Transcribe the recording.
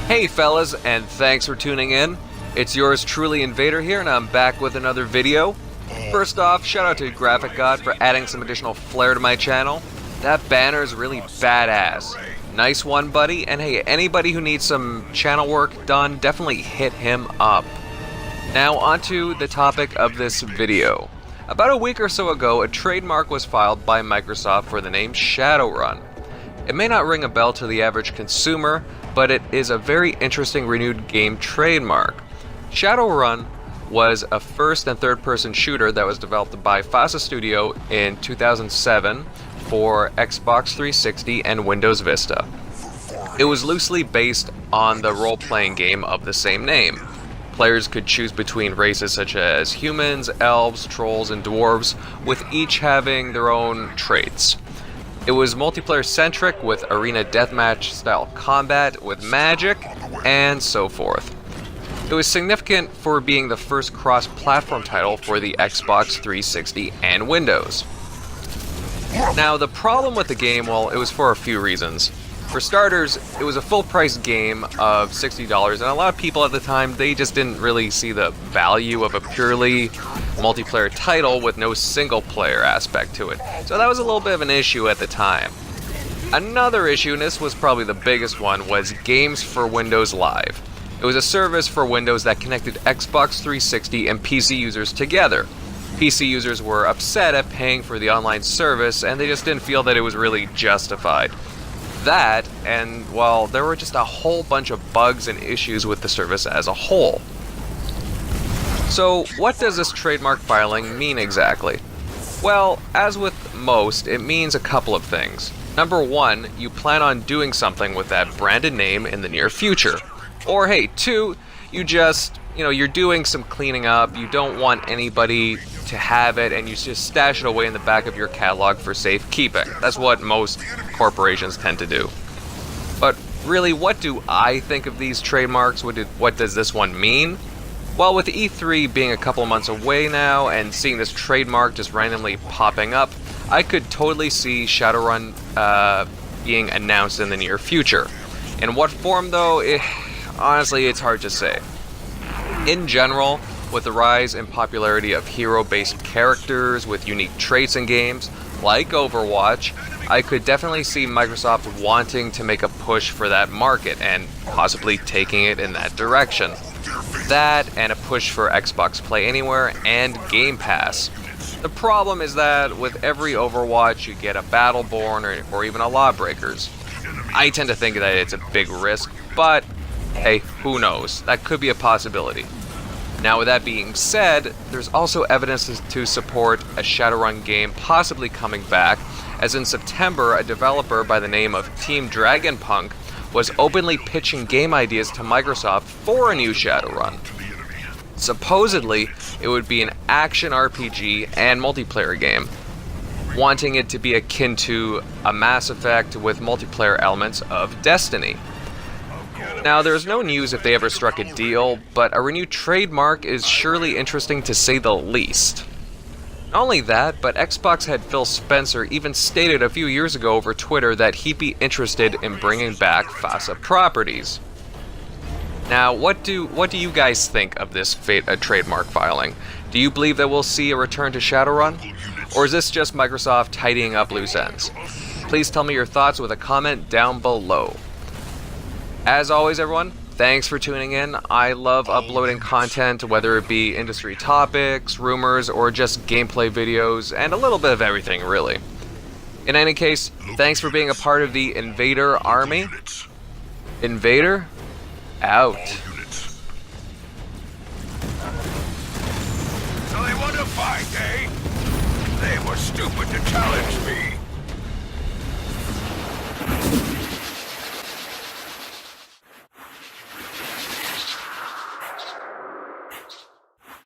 Hey fellas, and thanks for tuning in. It's yours truly, Invader here, and I'm back with another video. First off, shout out to Graphic God for adding some additional flair to my channel. That banner is really badass. Nice one, buddy, and hey, anybody who needs some channel work done, definitely hit him up. Now onto the topic of this video. About a week or so ago, a trademark was filed by Microsoft for the name Shadowrun. It may not ring a bell to the average consumer, but it is a very interesting renewed game trademark. Shadowrun was a first and third person shooter that was developed by Fasa Studio in 2007 for Xbox 360 and Windows Vista. It was loosely based on the role-playing game of the same name. Players could choose between races such as humans, elves, trolls, and dwarves, with each having their own traits. It was multiplayer-centric with arena deathmatch style combat with magic, and so forth. It was significant for being the first cross-platform title for the Xbox 360 and Windows. Now, the problem with the game, well, it was for a few reasons. For starters, it was a full-price game of $60, and a lot of people at the time, they just didn't really see the value of a purely multiplayer title with no single-player aspect to it. So that was a little bit of an issue at the time. Another issue, and this was probably the biggest one, was Games for Windows Live. It was a service for Windows that connected Xbox 360 and PC users together. PC users were upset at paying for the online service, and they just didn't feel that it was really justified. That, and well, there were just a whole bunch of bugs and issues with the service as a whole. So, what does this trademark filing mean exactly? Well, as with most, it means a couple of things. Number one, you plan on doing something with that branded name in the near future. Or hey, two, you're doing some cleaning up, you don't want anybody to have it, and you just stash it away in the back of your catalog for safekeeping. That's what most corporations tend to do. But really, what do I think of these trademarks? What does this one mean? Well, with E3 being a couple months away now, and seeing this trademark just randomly popping up, I could totally see Shadowrun being announced in the near future. In what form, though? Honestly, it's hard to say. In general, with the rise in popularity of hero-based characters with unique traits in games, like Overwatch, I could definitely see Microsoft wanting to make a push for that market and possibly taking it in that direction. That and a push for Xbox Play Anywhere and Game Pass. The problem is that with every Overwatch you get a Battleborn or even a Lawbreakers. I tend to think that it's a big risk, but hey, who knows? That could be a possibility. Now, with that being said, there's also evidence to support a Shadowrun game possibly coming back, as in September, a developer by the name of Team Dragonpunk was openly pitching game ideas to Microsoft for a new Shadowrun. Supposedly, it would be an action RPG and multiplayer game, wanting it to be akin to a Mass Effect with multiplayer elements of Destiny. Now, there's no news if they ever struck a deal, but a renewed trademark is surely interesting to say the least. Not only that, but Xbox head Phil Spencer even stated a few years ago over Twitter that he'd be interested in bringing back FASA properties. Now, what do you guys think of this trademark filing? Do you believe that we'll see a return to Shadowrun? Or is this just Microsoft tidying up loose ends? Please tell me your thoughts with a comment down below. As always, everyone, thanks for tuning in. I love uploading content, whether it be industry topics, rumors, or just gameplay videos, and a little bit of everything, really. In any case, thanks for being a part of the Invader army. Invader, out. So they want to fight, eh? They were stupid to challenge me.